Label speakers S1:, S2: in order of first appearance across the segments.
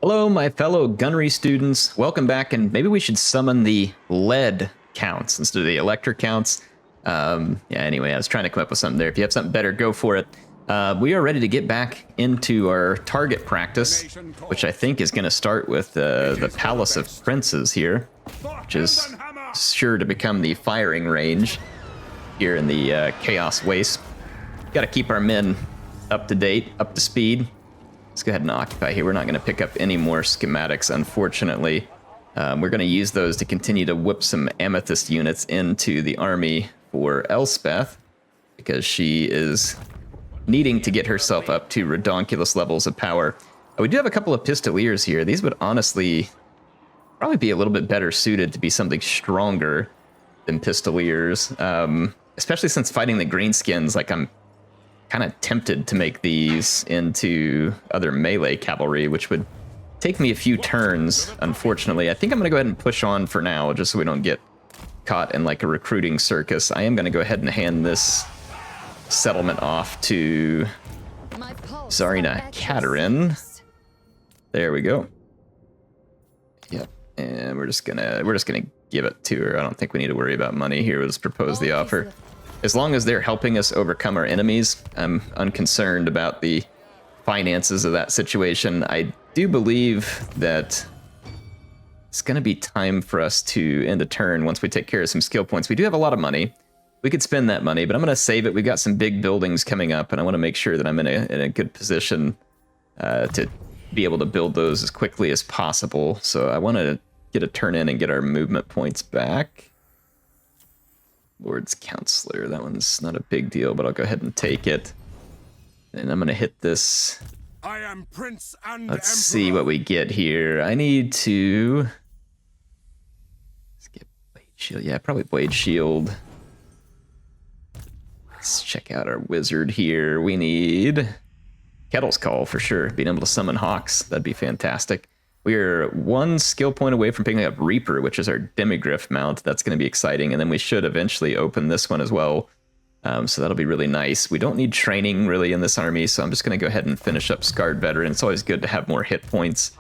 S1: Hello, my fellow gunnery students. Welcome back, and maybe we should summon the lead counts instead of the electric counts. Anyway, I was trying to come up with something there. If you have something better, go for it. We are ready to get back into our target practice, which I think is going to start with the Palace of Princes here, which is sure to become the firing range here in the Chaos Waste. Got to keep our men up to date, up to speed. Let's go ahead and occupy here. We're not going to pick up any more schematics, unfortunately. We're going to use those to continue to whip some amethyst units into the army for Elspeth, because she is needing to get herself up to redonkulous levels of power. We do have a couple of pistoliers here. These would honestly probably be a little bit better suited to be something stronger than pistoliers, especially since fighting the greenskins, like I'm kind of tempted to make these into other melee cavalry, which would take me a few turns, unfortunately. I think I'm going to go ahead and push on for now, just so we don't get caught in like a recruiting circus. I am going to go ahead and hand this settlement off to Tsarina Katerin. There we go. Yep, and we're just gonna give it to her. I don't think we need to worry about money here. We'll just propose the offer. As long as they're helping us overcome our enemies, I'm unconcerned about the finances of that situation. I do believe that it's going to be time for us to end a turn once we take care of some skill points. We do have a lot of money. We could spend that money, but I'm going to save it. We've got some big buildings coming up, and I want to make sure that I'm in a good position to be able to build those as quickly as possible. So I want to get a turn in and get our movement points back. Lord's Counselor, that one's not a big deal, but I'll go ahead and take it. And I'm going to hit this.
S2: I am Prince and
S1: Let's
S2: Emperor.
S1: see what we get here. I need to... Let's get Blade Shield. Yeah, probably Blade Shield. Let's check out our wizard here. We need Kettle's Call for sure. Being able to summon Hawks, that'd be fantastic. We're one skill point away from picking up Reaper, which is our Demigryph mount. That's going to be exciting. And then we should eventually open this one as well. So that'll be really nice. We don't need training really in this army, so I'm just going to go ahead and finish up Scarred Veteran. It's always good to have more hit points.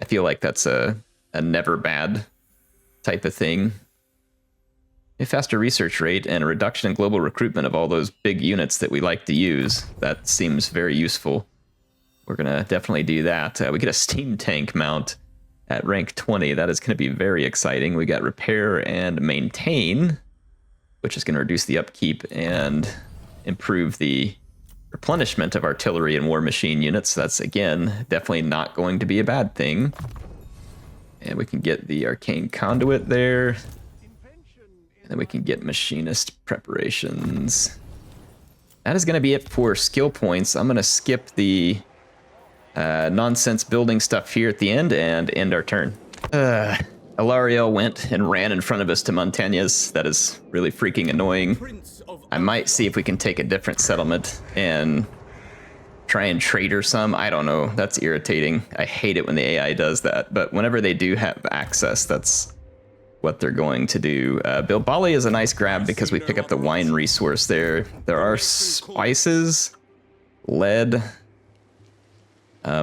S1: I feel like that's a never bad type of thing. A faster research rate and a reduction in global recruitment of all those big units that we like to use. That seems very useful. We're going to definitely do that. We get a steam tank mount at rank 20. That is going to be very exciting. We got Repair and Maintain, which is going to reduce the upkeep and improve the replenishment of artillery and war machine units. That's, again, definitely not going to be a bad thing. And we can get the Arcane Conduit there. And then we can get Machinist Preparations. That is going to be it for skill points. I'm going to skip the nonsense building stuff here at the end and end our turn. Ilariel went and ran in front of us to Montañas. That is really freaking annoying. I might see if we can take a different settlement and try and trade her some. I don't know. That's irritating. I hate it when the AI does that. But whenever they do have access, that's what they're going to do. Bilbali is a nice grab because we pick up the wine resource there. There are spices, lead.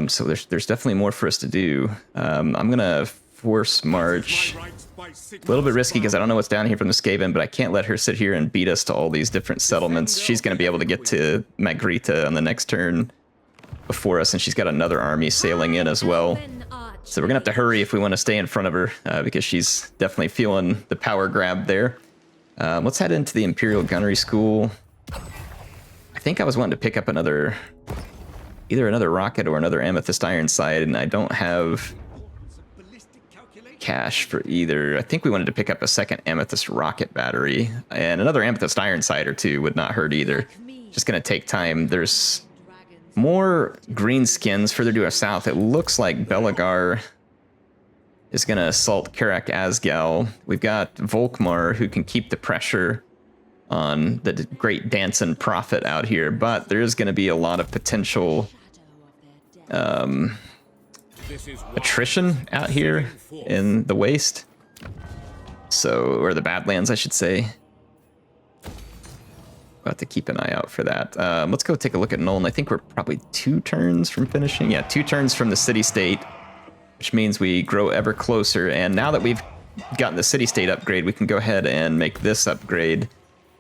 S1: So there's definitely more for us to do. I'm going to force march. A little bit risky because I don't know what's down here from the Skaven, but I can't let her sit here and beat us to all these different settlements. She's going to be able to get to Magritte on the next turn before us, and she's got another army sailing in as well. So we're going to have to hurry if we want to stay in front of her, because she's definitely feeling the power grab there. Let's head into the Imperial Gunnery School. I think I was wanting to pick up either another rocket or another amethyst iron sight, and I don't have cash for either. I think we wanted to pick up a second amethyst rocket battery, and another amethyst iron sight or two would not hurt either. Just gonna take time. There's more green skins further to our south. It looks like Belagar is gonna assault Karak Asgal. We've got Volkmar, who can keep the pressure on the great Danson Prophet out here, but there is going to be a lot of potential attrition out here in the Waste. So, or the Badlands, I should say. We'll have to keep an eye out for that. Let's go take a look at Nuln. I think we're probably 2 turns from finishing. Yeah, 2 turns from the city-state, which means we grow ever closer. And now that we've gotten the city-state upgrade, we can go ahead and make this upgrade.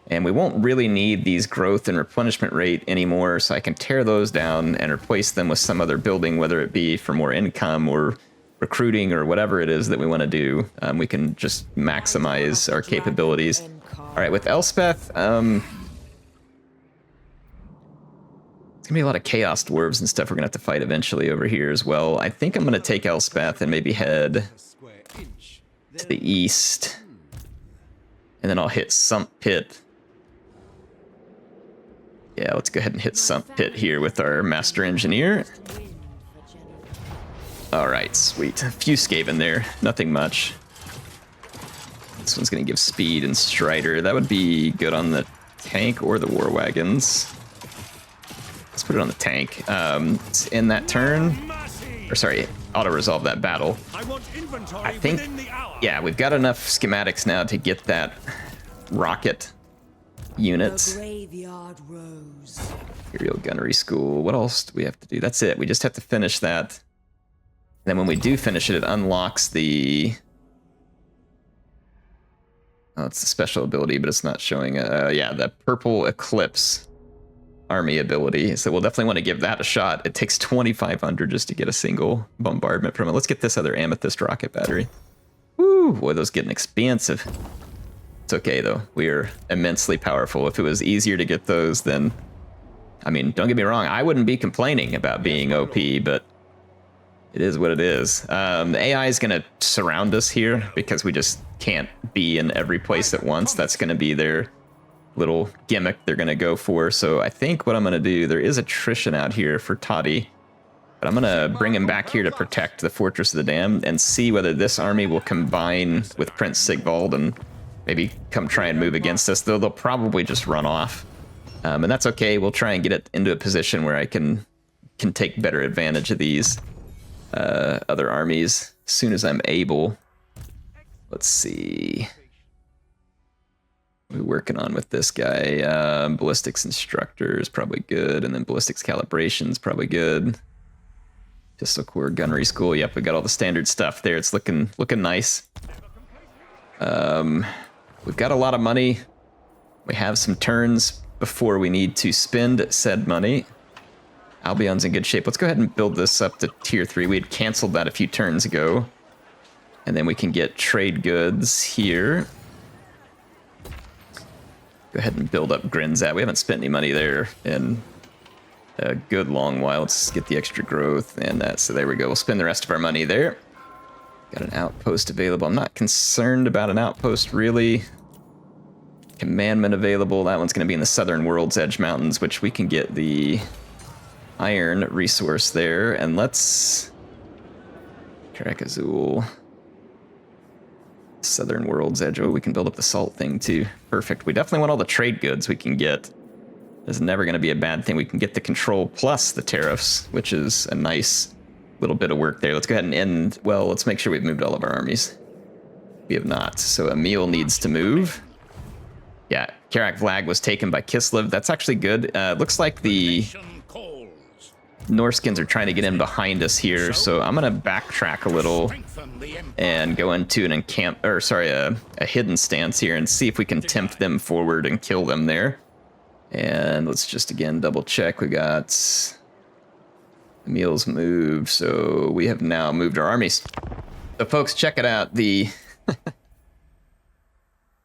S1: And we won't really need these growth and replenishment rate anymore, so I can tear those down and replace them with some other building, whether it be for more income or recruiting or whatever it is that we want to do. We can just maximize our capabilities. All right, with Elspeth, it's gonna be a lot of chaos dwarves and stuff we're gonna have to fight eventually over here as well. I think I'm gonna take Elspeth and maybe head to the east, and then I'll hit Sump Pit. Yeah, let's go ahead and hit Sump Pit here with our Master Engineer. All right, sweet. A few Skaven there, nothing much. This one's gonna give speed and Strider. That would be good on the tank or the war wagons. Let's put it on the tank. It's in that turn, or sorry, auto-resolve that battle. I think, yeah, we've got enough schematics now to get that rocket unit. Imperial Gunnery School. What else do we have to do? That's it. We just have to finish that. Then when we do finish it, it unlocks the... Oh, it's a special ability, but it's not showing... yeah, the Purple Eclipse army ability. So we'll definitely want to give that a shot. It takes 2,500 just to get a single bombardment from it. Let's get this other amethyst rocket battery. Woo! Boy, those getting expensive. It's okay, though. We are immensely powerful. If it was easier to get those, then... I mean, don't get me wrong. I wouldn't be complaining about being OP, but it is what it is. The AI is going to surround us here because we just can't be in every place at once. That's going to be their little gimmick they're going to go for. So I think what I'm going to do, there is attrition out here for Toddy, but I'm going to bring him back here to protect the Fortress of the Damned and see whether this army will combine with Prince Sigvald and maybe come try and move against us, though they'll probably just run off. And that's okay. We'll try and get it into a position where I can take better advantage of these other armies as soon as I'm able. Let's see. What are we working on with this guy? Ballistics Instructor is probably good, and then Ballistics Calibration is probably good. Pistol Corps Gunnery School. Yep, we got all the standard stuff there. It's looking nice. We've got a lot of money. We have some turns before we need to spend said money. Albion's in good shape. Let's go ahead and build this up to tier 3. We had canceled that a few turns ago. And then we can get trade goods here. Go ahead and build up Grinzat. We haven't spent any money there in a good long while. Let's get the extra growth and that. So there we go. We'll spend the rest of our money there. Got an outpost available. I'm not concerned about an outpost, really. Commandment available. That one's going to be in the Southern World's Edge Mountains, which we can get the iron resource there. And let's... Karakazul. Southern World's Edge. Oh, we can build up the salt thing, too. Perfect. We definitely want all the trade goods we can get. It's never going to be a bad thing. We can get the control plus the tariffs, which is a nice little bit of work there. Let's go ahead and end... Well, let's make sure we've moved all of our armies. We have not. So Emil needs to move. Yeah, Karak Vlag was taken by Kislev. That's actually good. Looks like the Norskins are trying to get in behind us here, so I'm gonna backtrack a little and go into an a hidden stance here and see if we can tempt them forward and kill them there. And let's just again double check. We got Emil's moved, so we have now moved our armies. So folks, check it out. The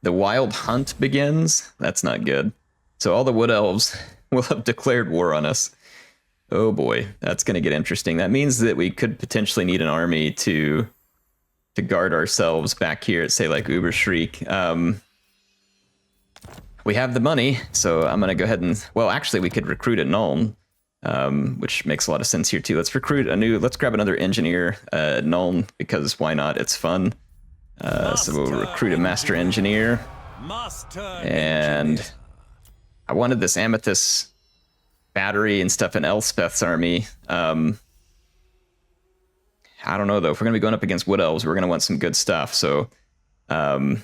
S1: The wild hunt begins. That's not good. So all the wood elves will have declared war on us. Oh boy, that's going to get interesting. That means that we could potentially need an army to guard ourselves back here at, say, like Uberschreik. We have the money, so I'm going to go ahead and... Well, actually, we could recruit a Nuln, which makes a lot of sense here, too. Let's grab another engineer at Nuln, because why not? It's fun. So we'll recruit a master engineer. And I wanted this amethyst battery and stuff in Elspeth's army. I don't know, though. If we're going to be going up against wood elves, we're going to want some good stuff. So, headgum,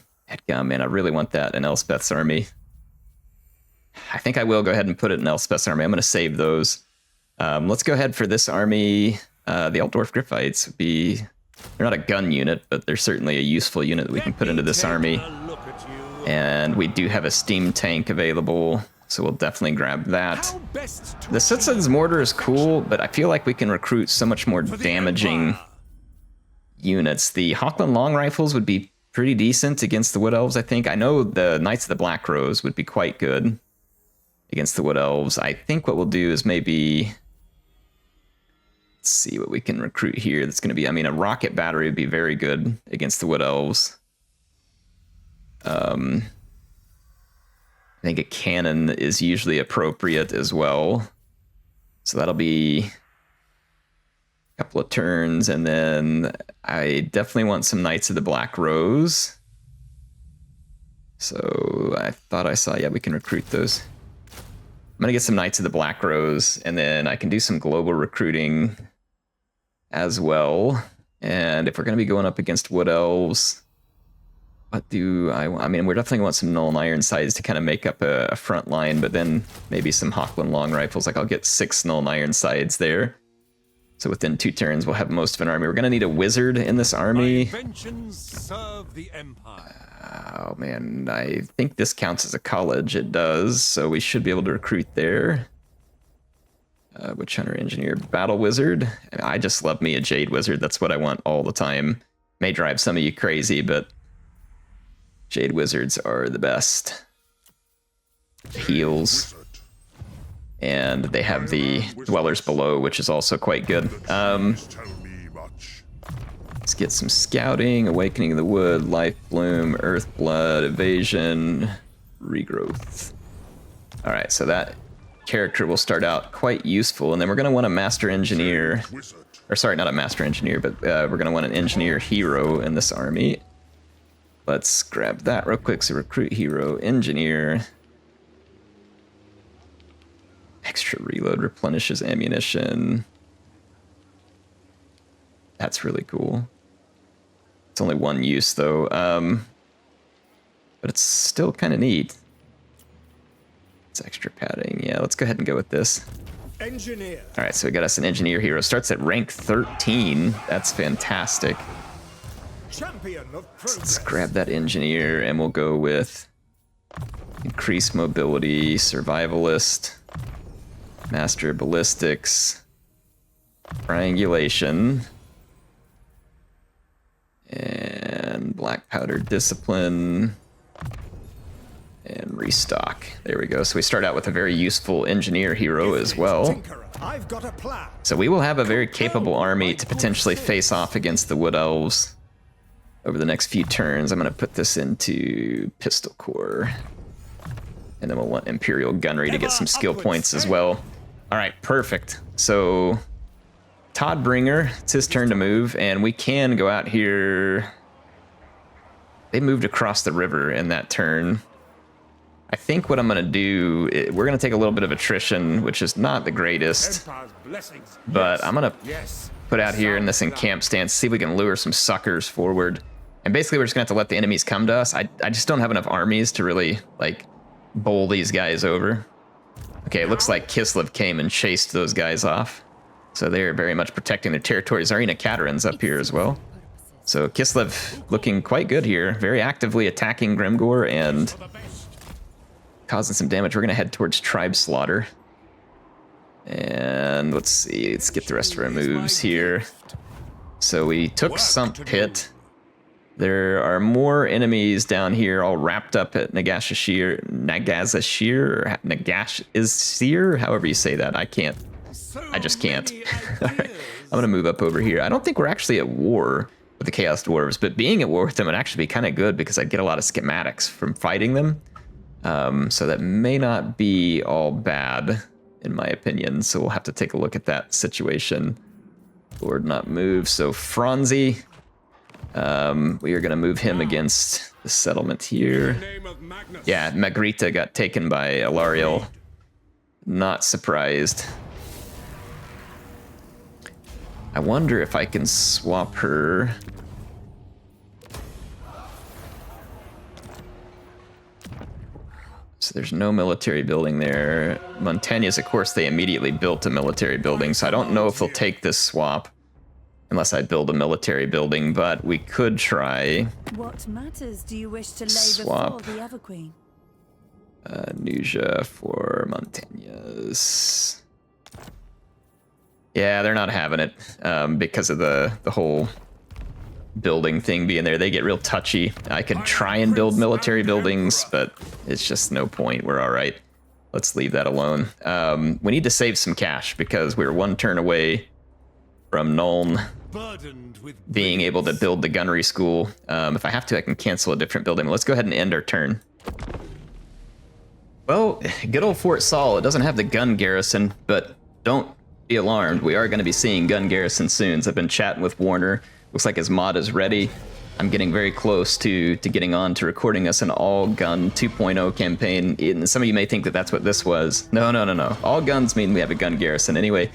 S1: man, I really want that in Elspeth's army. I think I will go ahead and put it in Elspeth's army. I'm going to save those. Let's go ahead for this army. The Altdorf Griffites would be They're not a gun unit, but they're certainly a useful unit that we can put into this army. And we do have a steam tank available, so we'll definitely grab that. The Citizen's Mortar is cool, but I feel like we can recruit so much more damaging units. The Hawkland Long Rifles would be pretty decent against the Wood Elves, I think. I know the Knights of the Black Rose would be quite good against the Wood Elves. I think what we'll do is maybe... Let's see what we can recruit here. That's going to be... I mean, a rocket battery would be very good against the Wood Elves. I think a cannon is usually appropriate as well. So that'll be a couple of turns, and then I definitely want some Knights of the Black Rose. So I thought I saw, yeah, we can recruit those. I'm going to get some Knights of the Black Rose, and then I can do some global recruiting as well. And if we're going to be going up against Wood Elves... What do I mean, we're definitely want some Nuln Ironsides to kind of make up a front line, but then maybe some Hawkland Long Rifles. Like, I'll get 6 Nuln Ironsides there. So within 2 turns, we'll have most of an army. We're going to need a wizard in this army.
S2: Serve the Empire.
S1: Oh, man. I think this counts as a college. It does. So we should be able to recruit there. Witch Hunter, Engineer, Battle Wizard. I just love me a Jade Wizard. That's what I want all the time. May drive some of you crazy, but... Jade Wizards are the best. Heals. And they have the Dwellers Below, which is also quite good. Let's get some scouting, Awakening of the Wood, Life Bloom, Earth Blood, Evasion, Regrowth. Alright, so that character will start out quite useful, and then we're going to want a Master Engineer. Or sorry, not a Master Engineer, but we're going to want an Engineer Hero in this army. Let's grab that real quick. So recruit hero, engineer. Extra reload replenishes ammunition. That's really cool. It's only 1 use though. But it's still kind of neat. It's extra padding. Yeah, let's go ahead and go with this.
S2: Engineer.
S1: All right, so we got us an engineer hero. Starts at rank 13. That's fantastic.
S2: Champion of
S1: Let's grab that engineer, and we'll go with increased mobility, survivalist, master ballistics, triangulation, and black powder discipline, and restock. There we go. So we start out with a very useful engineer hero as well.
S2: I've got a plan.
S1: So we will have a very capable army to potentially face off against the Wood Elves over the next few turns. I'm going to put this into Pistol Corps. And then we'll want Imperial Gunnery to get some skill points as well. All right, perfect. So Toddbringer, it's his turn to move, and we can go out here. They moved across the river in that turn. I think what I'm going to do, we're going to take a little bit of attrition, which is not the greatest. But I'm going to put out here in this encamp stance, see if we can lure some suckers forward. And basically, we're just going to have to let the enemies come to us. I just don't have enough armies to really, like, bowl these guys over. Okay, it looks like Kislev came and chased those guys off. So they're very much protecting their territories. Zarina Katarin's up here as well. So Kislev looking quite good here. Very actively attacking Grimgor and causing some damage. We're going to head towards Tribe Slaughter. And let's see. Let's get the rest of our moves here. So we took Sump Pit. There are more enemies down here all wrapped up at Nagazashir, or Nagashizir, however you say that. I can't. I just can't. All right. I'm going to move up over here. I don't think we're actually at war with the Chaos Dwarves, but being at war with them would actually be kind of good because I'd get a lot of schematics from fighting them. So that may not be all bad, in my opinion. So we'll have to take a look at that situation. Lord not move. So Franzi. We are going to move him against the settlement here. Yeah, Magrita got taken by Alariel. Not surprised. I wonder if I can swap her. So there's no military building there. Montaigne's, of course, they immediately built a military building, so I don't know if they'll take this swap. unless I build a military building, but we could try
S3: What matters do you wish to lay
S1: Swap.
S3: before the Everqueen?
S1: Nuja for Montañas. Yeah, they're not having it because of the whole building thing being there. They get real touchy. I could try and build military buildings, but it's just no point. We're all right. Let's leave that alone. We need to save some cash because we're one turn away from Nuln being able to build the gunnery school. If I have to, I can cancel a different building. Let's go ahead and end our turn. Well, good old Fort Saul. It doesn't have the gun garrison, but don't be alarmed. We are going to be seeing gun garrison soon. So I've been chatting with Warner. Looks like his mod is ready. I'm getting very close to getting on to recording us an all-gun 2.0 campaign. And some of you may think that that's what this was. No. All guns mean we have a gun garrison. Anyway,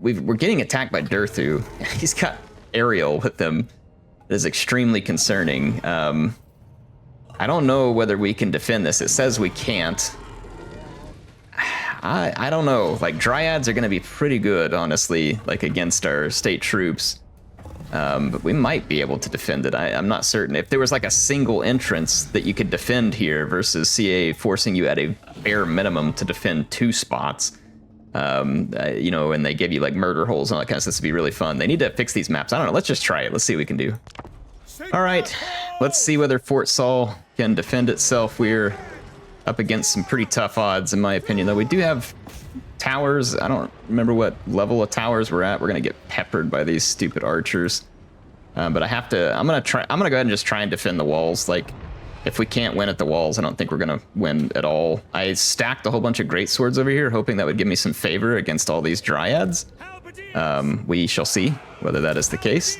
S1: we're getting attacked by Durthu. He's got aerial with him. It is extremely concerning. I don't know whether we can defend this. It says we can't. I don't know. Like, Dryads are going to be pretty good, honestly, like against our state troops. But we might be able to defend it. I'm not certain. If there was like a single entrance that you could defend here versus CA forcing you at a bare minimum to defend 2 spots, you know, and they give you like murder holes and all that kind of stuff, this would be really fun. They need to fix these maps. I don't know. Let's just try it. Let's see what we can do. All right. Let's see whether Fort Saul can defend itself. We're up against some pretty tough odds, in my opinion, though. We do have towers. I don't remember what level of towers we're at. We're gonna get peppered by these stupid archers. But I have to. I'm gonna go ahead and just try and defend the walls. Like, if we can't win at the walls, I don't think we're gonna win at all. I stacked a whole bunch of great swords over here, hoping that would give me some favor against all these dryads. We shall see whether that is the case.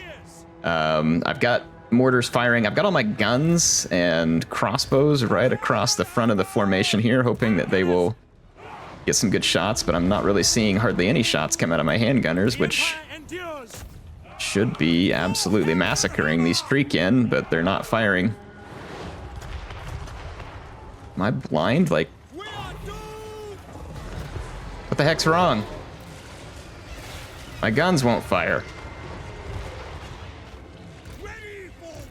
S1: I've got mortars firing. I've got all my guns and crossbows right across the front of the formation here, hoping that they will get some good shots, but I'm not really seeing hardly any shots come out of my handgunners, which should be absolutely massacring these Streakin, but they're not firing. Am I blind? Like, what the heck's wrong? My guns won't fire.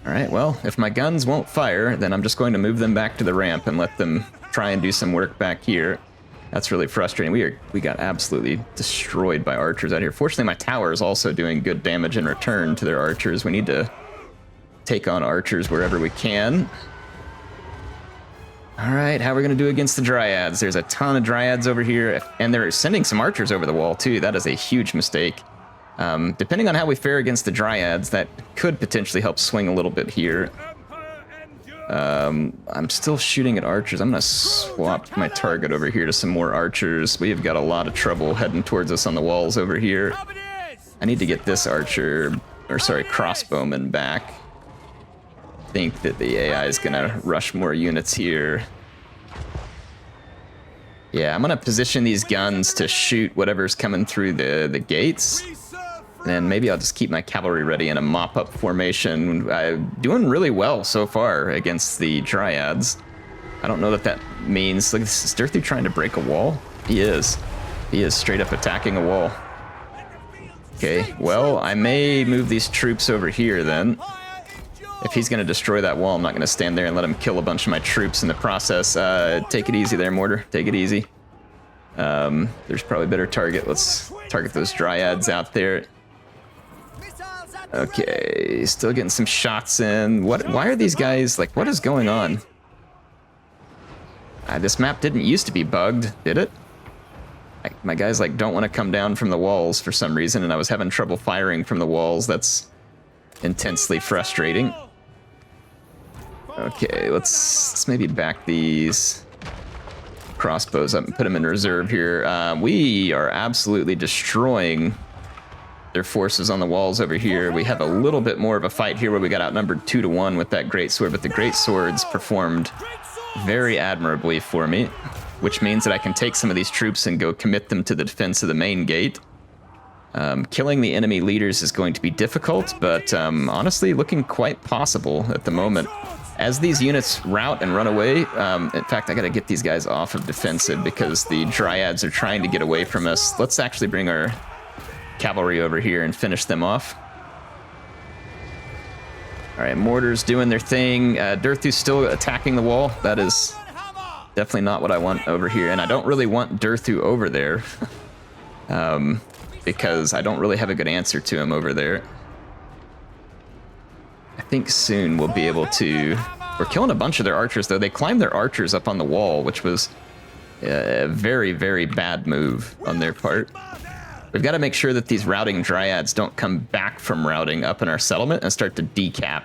S1: All right, well, if my guns won't fire, then I'm just going to move them back to the ramp and let them try and do some work back here. That's really frustrating. We got absolutely destroyed by archers out here. Fortunately, my tower is also doing good damage in return to their archers. We need to take on archers wherever we can. All right, how are we going to do against the dryads? There's a ton of dryads over here, and they're sending some archers over the wall, too. That is a huge mistake. Depending on how we fare against the dryads, that could potentially help swing a little bit here. I'm still shooting at archers. I'm going to swap my target over here to some more archers. We have got a lot of trouble heading towards us on the walls over here. I need to get this archer, or sorry, crossbowman back. I think that the AI is going to rush more units here. Yeah, I'm going to position these guns to shoot whatever's coming through the gates. And maybe I'll just keep my cavalry ready in a mop-up formation. Doing really well so far against the dryads. I don't know that that means... Look, is Durthu trying to break a wall? He is. He is straight up attacking a wall. Okay, well, I may move these troops over here then. If he's going to destroy that wall, I'm not going to stand there and let him kill a bunch of my troops in the process. Take it easy there, Mortar. Take it easy. There's probably a better target. Let's target those dryads out there. Okay, still getting some shots in. Why are these guys, like, what is going on? This map didn't used to be bugged, did it? My guys, like, don't want to come down from the walls for some reason, and I was having trouble firing from the walls. That's intensely frustrating. Okay, let's maybe back these crossbows up and put them in reserve here. We are absolutely destroying their forces on the walls over here. We have a little bit more of a fight here where we got outnumbered 2-1 with that greatsword, but the greatswords performed very admirably for me, which means that I can take some of these troops and go commit them to the defense of the main gate. Killing the enemy leaders is going to be difficult, but honestly looking quite possible at the moment. As these units rout and run away, in fact, I gotta get these guys off of defensive because the dryads are trying to get away from us. Let's actually bring our cavalry over here and finish them off. All right, mortars doing their thing. Durthu's still attacking the wall. That is definitely not what I want over here, and I don't really want Durthu over there because I don't really have a good answer to him over there. I think soon we'll be able to... We're killing a bunch of their archers, though. They climbed their archers up on the wall, which was a very, very bad move on their part. We've got to make sure that these routing dryads don't come back from routing up in our settlement and start to decap.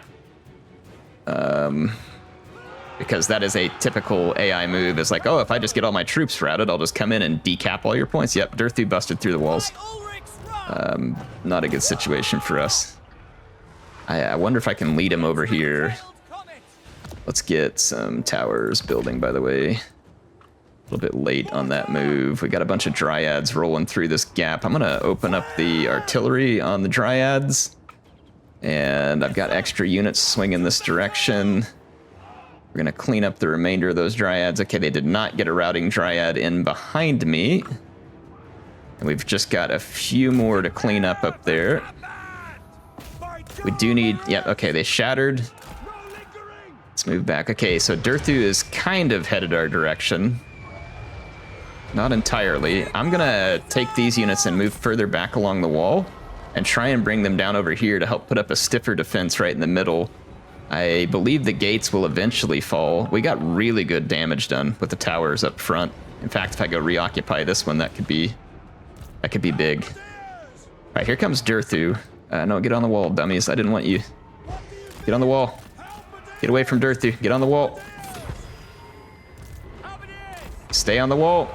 S1: Because that is a typical AI move. It's like, oh, if I just get all my troops routed, I'll just come in and decap all your points. Yep, Durthu busted through the walls. Not a good situation for us. I wonder if I can lead him over here. Let's get some towers building, by the way. A little bit late on that move. We got a bunch of dryads rolling through this gap. I'm gonna open up the artillery on the dryads. And I've got extra units swinging this direction. We're gonna clean up the remainder of those dryads. Okay, they did not get a routing dryad in behind me. And we've just got a few more to clean up there. We do need, yep, okay, they shattered. Let's move back. Okay, so Durthu is kind of headed our direction. Not entirely. I'm gonna take these units and move further back along the wall and try and bring them down over here to help put up a stiffer defense right in the middle. I believe the gates will eventually fall. We got really good damage done with the towers up front. In fact, if I go reoccupy this one, that could be big. All right, here comes Durthu. No, get on the wall, dummies. I didn't want you. Get on the wall. Get away from Durthu. Get on the wall. Stay on the wall.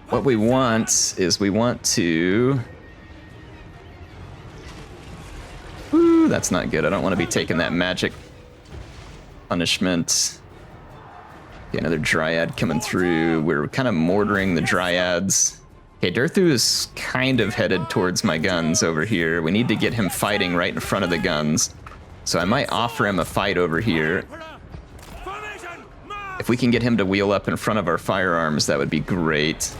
S1: What we want is we want to... Ooh, that's not good. I don't want to be taking that magic punishment. Okay, another dryad coming through. We're kind of mortaring the dryads. Okay, Durthu is kind of headed towards my guns over here. We need to get him fighting right in front of the guns. So I might offer him a fight over here. If we can get him to wheel up in front of our firearms, that would be great.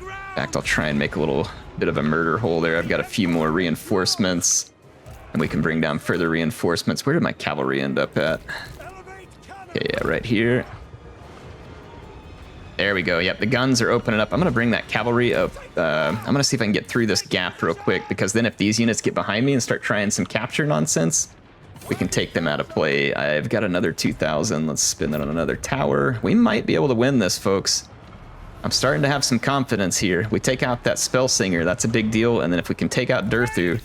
S1: In fact, I'll try and make a little bit of a murder hole there. I've got a few more reinforcements, and we can bring down further reinforcements. Where did my cavalry end up at? Okay, yeah, right here. There we go. Yep, the guns are opening up. I'm going to bring that cavalry up. I'm going to see if I can get through this gap real quick, because then if these units get behind me and start trying some capture nonsense, we can take them out of play. I've got another 2,000. Let's spin that on another tower. We might be able to win this, folks. I'm starting to have some confidence here. We take out that spell singer. That's a big deal. And then if we can take out Durthu,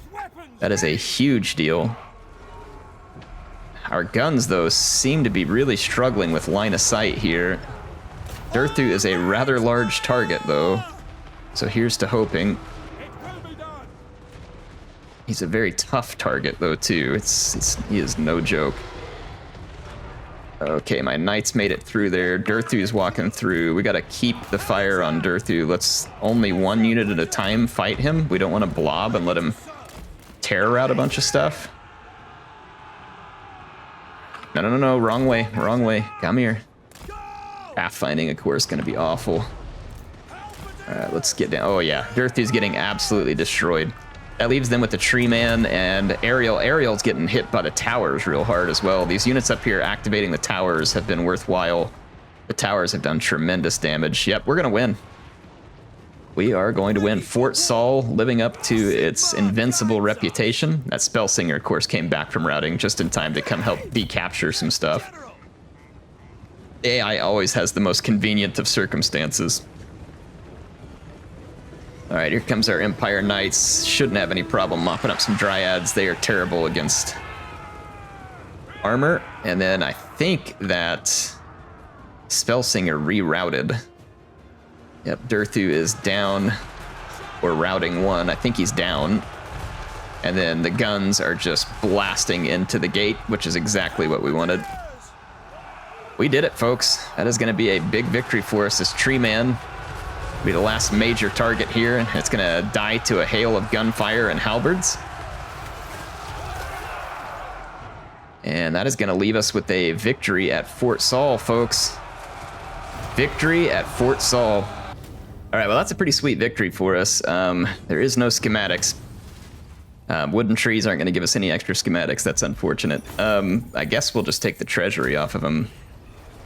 S1: that is a huge deal. Our guns, though, seem to be really struggling with line of sight here. Durthu is a rather large target, though, so here's to hoping. He's a very tough target, though, too. He is no joke. Okay, my knights made it through there. Durthu's walking through. We gotta keep the fire on Durthu. Let's only one unit at a time fight him. We don't want to blob and let him terror out a bunch of stuff. No, no, no, no, wrong way, wrong way. Come here. Pathfinding, of course, gonna be awful. Alright, let's get down. Oh yeah, Durthu's getting absolutely destroyed. That leaves them with the tree man and Ariel. Ariel's getting hit by the towers real hard as well. These units up here activating the towers have been worthwhile. The towers have done tremendous damage. Yep, we're gonna win. We are going to win. Fort Saul living up to its invincible reputation. That Spellsinger, of course, came back from routing just in time to come help decapture some stuff. AI always has the most convenient of circumstances. All right, here comes our Empire Knights. Shouldn't have any problem mopping up some Dryads. They are terrible against armor. And then I think that Spellsinger rerouted. Yep, Durthu is down, or routing one. I think he's down. And then the guns are just blasting into the gate, which is exactly what we wanted. We did it, folks. That is going to be a big victory for us. This tree man will be the last major target here, and it's going to die to a hail of gunfire and halberds. And that is going to leave us with a victory at Fort Saul, folks. Victory at Fort Saul. All right, well, that's a pretty sweet victory for us. There is no schematics. Wooden trees aren't going to give us any extra schematics. That's unfortunate. I guess we'll just take the treasury off of them.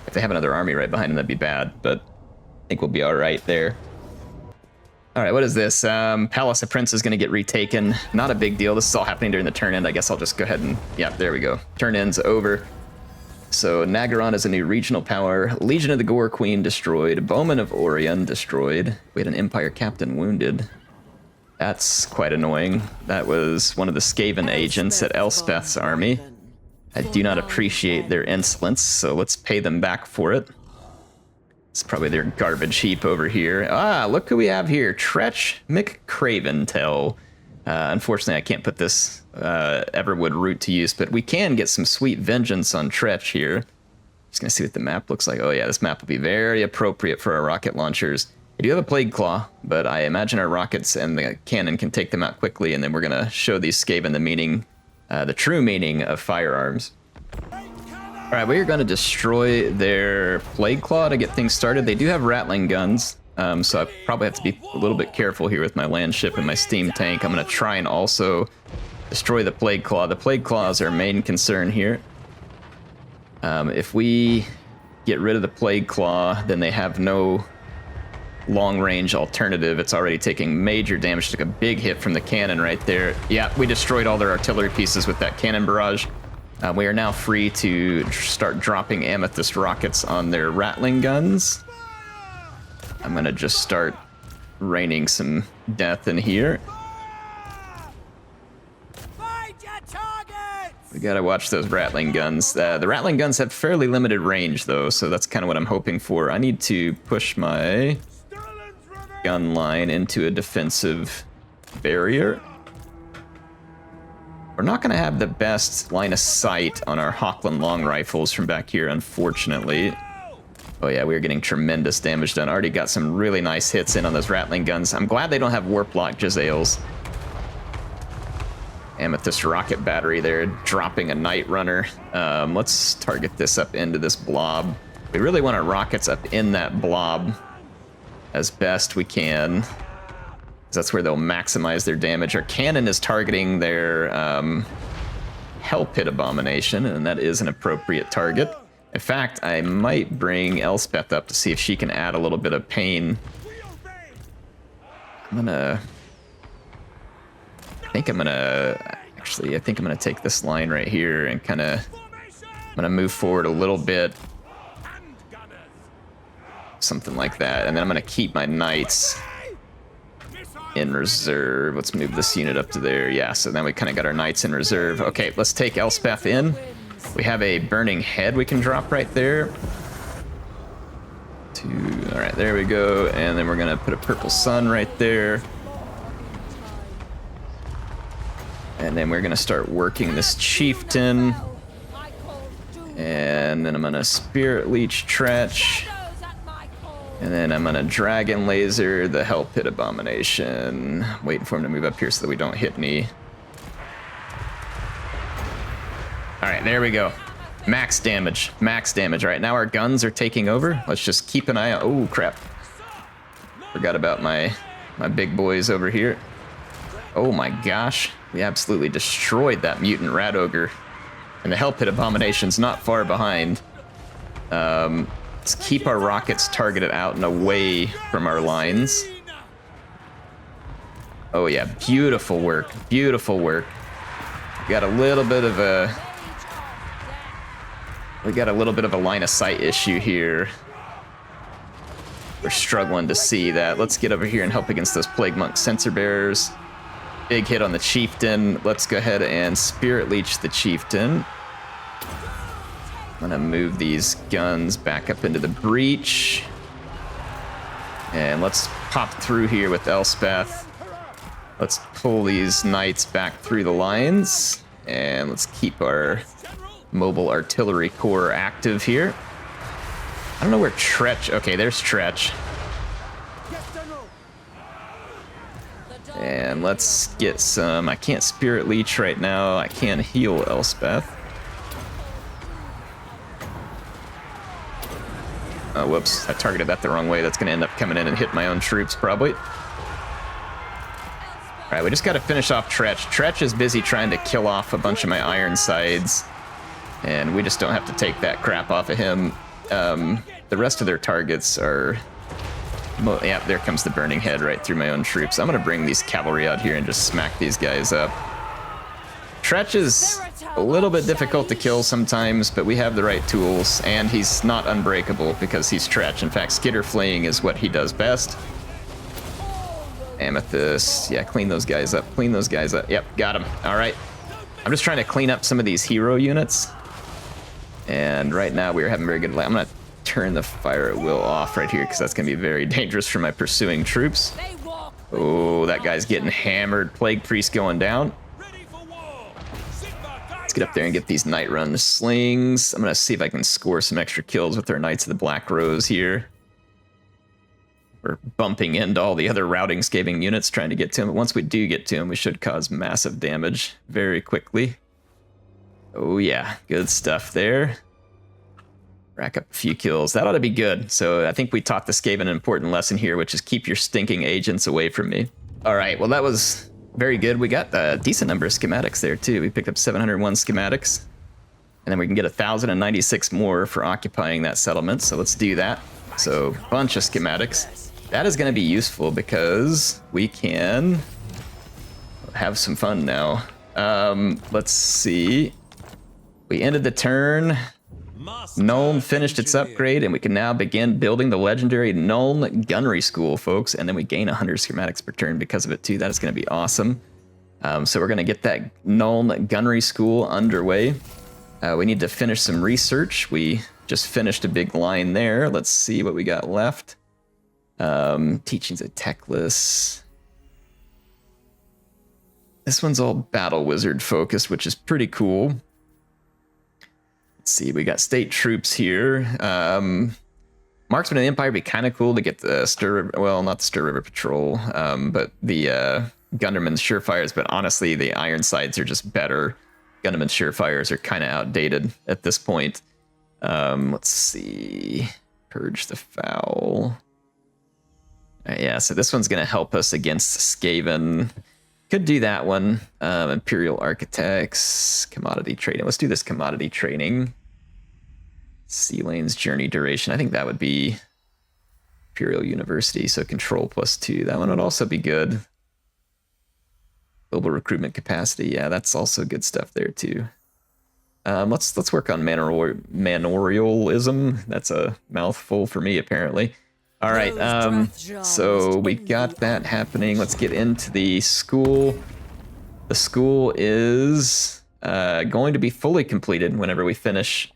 S1: If they have another army right behind them, that'd be bad, but I think we'll be all right there. All right, what is this? Palace of Prince is going to get retaken. Not a big deal. This is all happening during the turn end. I guess I'll just go ahead and... Yeah, there we go. Turn end's over. So Nagaron is a new regional power. Legion of the Gore Queen destroyed. Bowman of Orion destroyed. We had an Empire Captain wounded. That's quite annoying. That was one of the Skaven agents at Elspeth's army. I do not appreciate their insolence, so let's pay them back for it. It's probably their garbage heap over here. Ah, look who we have here. Tretch McCraventell. Unfortunately, I can't put this Everwood route to use, but we can get some sweet vengeance on Tretch here. Just gonna see what the map looks like. Oh yeah, this map will be very appropriate for our rocket launchers. I do have a Plague Claw, but I imagine our rockets and the cannon can take them out quickly, and then we're gonna show these Skaven the meaning, the true meaning of firearms. All right, we are gonna destroy their Plague Claw to get things started. They do have Rattling guns, so I probably have to be a little bit careful here with my land ship and my steam tank. I'm gonna try and also destroy the Plague Claw. The Plague Claw is our main concern here. If we get rid of the Plague Claw, then they have no long-range alternative. It's already taking major damage. Took a big hit from the cannon right there. Yeah, we destroyed all their artillery pieces with that cannon barrage. We are now free to start dropping amethyst rockets on their Rattling guns. I'm gonna just start raining some death in here. We gotta watch those Rattling guns. The Rattling guns have fairly limited range though, so that's kind of what I'm hoping for. I need to push my gun line into a defensive barrier. We're not gonna have the best line of sight on our Hochland long rifles from back here, unfortunately. Oh yeah, we're getting tremendous damage done. Already got some really nice hits in on those Rattling guns. I'm glad they don't have warp lock Jezzails. Amethyst rocket battery there, dropping a Night Runner. Let's target this up into this blob. We really want our rockets up in that blob as best we can. That's where they'll maximize their damage. Our cannon is targeting their Hell Pit Abomination, and that is an appropriate target. In fact, I might bring Elspeth up to see if she can add a little bit of pain. I think I'm gonna take this line right here and I'm gonna move forward a little bit. Something like that, and then I'm gonna keep my knights in reserve. Let's move this unit up to there. Yeah, so then we kind of got our knights in reserve. Okay, let's take Elspeth in. We have a burning head we can drop right there. All right, there we go. And then we're gonna put a purple sun right there. And then we're gonna start working this chieftain. And then I'm gonna Spirit Leech Tretch. And then I'm gonna Dragon Laser the Hell Pit Abomination. Waiting for him to move up here so that we don't hit any. All right, there we go. Max damage, max damage. All right, now our guns are taking over. Let's just keep an eye out. Oh, crap. Forgot about my big boys over here. Oh my gosh, we absolutely destroyed that mutant rat ogre. And the Hell Pit Abomination's not far behind. Let's keep our rockets targeted out and away from our lines. Oh yeah, beautiful work, beautiful work. We got a little bit of a line of sight issue here. We're struggling to see that. Let's get over here and help against those Plague Monk sensor bearers. Big hit on the chieftain. Let's go ahead and Spirit Leech the chieftain. I'm gonna move these guns back up into the breach. And let's pop through here with Elspeth. Let's pull these knights back through the lines. And let's keep our mobile artillery corps active here. I don't know where Tretch... Okay, there's Tretch. And let's get some... I can't Spirit Leech right now. I can heal Elspeth. Oh, whoops. I targeted that the wrong way. That's going to end up coming in and hit my own troops, probably. All Alright, we just gotta finish off Tretch. Tretch is busy trying to kill off a bunch of my iron sides, and we just don't have to take that crap off of him. The rest of their targets are... yeah, there comes the burning head right through my own troops. I'm gonna bring these cavalry out here and just smack these guys up. Tretch is a little bit difficult to kill sometimes, but we have the right tools, and he's not unbreakable because he's Tretch. In fact, skitter fleeing is what he does best. Amethyst, yeah, clean those guys up, clean those guys up. Yep, got him. All right, I'm just trying to clean up some of these hero units, and right now we're having very good luck. I'm gonna turn the fire at will off right here because that's gonna be very dangerous for my pursuing troops. Oh, that guy's getting hammered. Plague Priest going down. Let's get up there and get these Night Run slings. I'm gonna see if I can score some extra kills with our Knights of the Black Rose here. We're bumping into all the other routing Skaven units trying to get to him. But once we do get to him, we should cause massive damage very quickly. Oh yeah, good stuff there. Rack up a few kills. That ought to be good. So I think we taught the Skaven an important lesson here, which is keep your stinking agents away from me. All right, well that was very good. We got a decent number of schematics there too. We picked up 701 schematics. And then we can get 1,096 more for occupying that settlement. So let's do that. So bunch of schematics. That is going to be useful because we can have some fun now. Let's see. We ended the turn. Nuln finished its upgrade, and we can now begin building the legendary Nuln Gunnery School, folks. And then we gain 100 schematics per turn because of it, too. That is going to be awesome. So we're going to get that Nuln Gunnery School underway. We need to finish some research. We just finished a big line there. Let's see what we got left. Teachings of Techless. This one's all Battle Wizard focused, which is pretty cool. Let's see, we got state troops here. Marksman of the Empire would be kind of cool to get the Stir River, well, not the Stir River Patrol, but the Gunderman's Surefires, but honestly, the Ironsides are just better. Gunderman's Surefires are kind of outdated at this point. Let's see, Purge the Foul. Yeah, so this one's going to help us against Skaven. Could do that one. Imperial Architects, Commodity Trading. Let's do this Commodity Trading. Sea Lane's Journey Duration. I think that would be Imperial University, so Control +2. That one would also be good. Global Recruitment Capacity. Yeah, that's also good stuff there too. Let's work on Manorialism. That's a mouthful for me, apparently. All right, so we got that happening. Let's get into the school. The school is going to be fully completed whenever we finish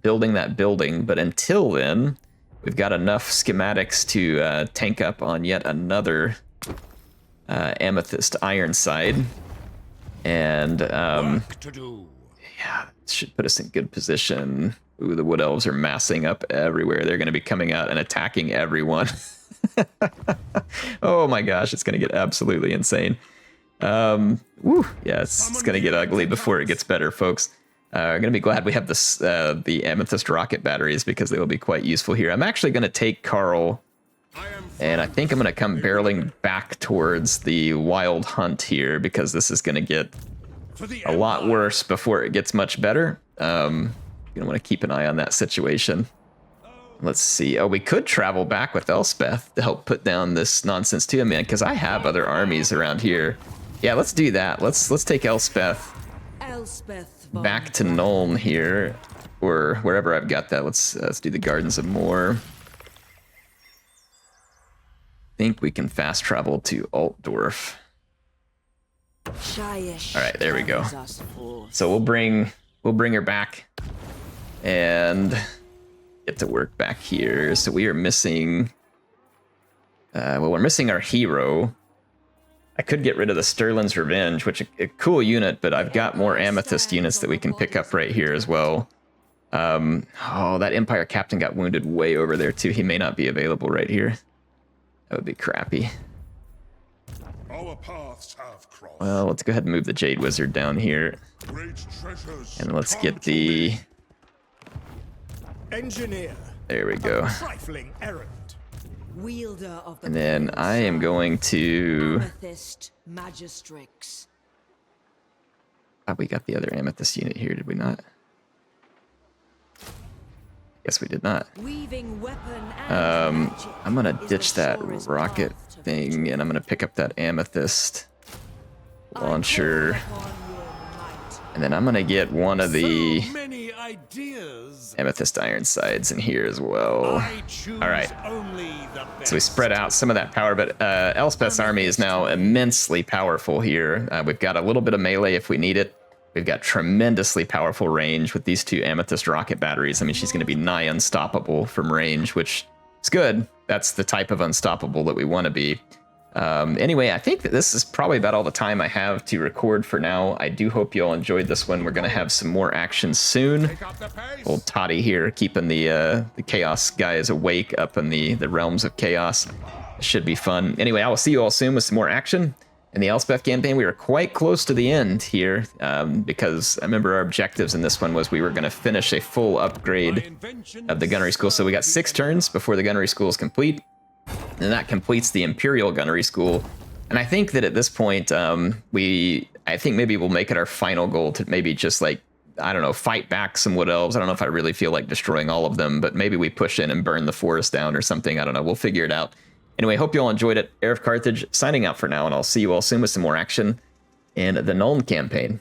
S1: building that building. But until then, we've got enough schematics to tank up on yet another Amethyst Ironside. And yeah, should put us in good position. Ooh, the Wood Elves are massing up everywhere. They're going to be coming out and attacking everyone. Oh my gosh, it's going to get absolutely insane. Yeah, it's going to get ugly before it gets better, folks. We're going to be glad we have this, the Amethyst rocket batteries because they will be quite useful here. I'm actually going to take Carl, and I think I'm going to come barreling back towards the Wild Hunt here because this is going to get a lot worse before it gets much better. Gonna want to keep an eye on that situation. Let's see. Oh, we could travel back with Elspeth to help put down this nonsense too, man, because I have other armies around here. Yeah, let's do that. Let's take Elspeth back to Nuln here, or wherever I've got that. Let's do the Gardens of Moor. I think we can fast travel to Altdorf. All right, there we go. So we'll bring her back and get to work back here. So we are missing, well, we're missing our hero. I could get rid of the Sterling's Revenge, which is a cool unit, but I've got more Amethyst units that we can pick up right here as well. Oh, that Empire Captain got wounded way over there too. He may not be available right here. That would be crappy.
S2: Our paths have crossed.
S1: Well, let's go ahead and move the Jade Wizard down here. And let's get the
S2: Engineer.
S1: There we go.
S2: Trifling errand.
S3: Wielder of the
S1: And then
S3: Pale
S1: I am
S3: Sun,
S1: going to...
S3: Amethyst Magistrix.
S1: Oh, we got the other amethyst unit here, did we not? Yes, we did not.
S3: Weaving weapon and magic
S1: I'm gonna
S3: is
S1: ditch
S3: the
S1: that
S3: surest
S1: rocket
S3: path to
S1: thing,
S3: victory.
S1: and I'm gonna pick up that amethyst
S3: I call
S1: launcher,
S3: upon your might.
S1: and then I'm gonna get one of the
S2: So many ideas.
S1: amethyst iron sides in here as well.
S2: I choose
S1: All right.
S2: only the best.
S1: So we spread out some of that power, but Elspeth's army is now immensely powerful here. We've got a little bit of melee if we need it. We've got tremendously powerful range with these 2 amethyst rocket batteries. I mean, she's going to be nigh unstoppable from range, which is good. That's the type of unstoppable that we want to be. Anyway, I think that this is probably about all the time I have to record for now. I do hope you all enjoyed this one. We're going to have some more action soon.
S2: Pick up the pace.
S1: Old Toddy here, keeping the Chaos guys awake up in the realms of Chaos. Should be fun. Anyway, I will see you all soon with some more action. In the Elspeth campaign, we were quite close to the end here, because I remember our objectives in this one was we were going to finish a full upgrade of the gunnery school. So we got 6 turns before the gunnery school is complete, and that completes the Imperial gunnery school. And I think that at this point, I think maybe we'll make it our final goal to maybe just like, I don't know, fight back some wood elves. I don't know if I really feel like destroying all of them, but maybe we push in and burn the forest down or something. I don't know. We'll figure it out. Anyway, hope you all enjoyed it. HeirofCarthage signing out for now, and I'll see you all soon with some more action in the Nuln campaign.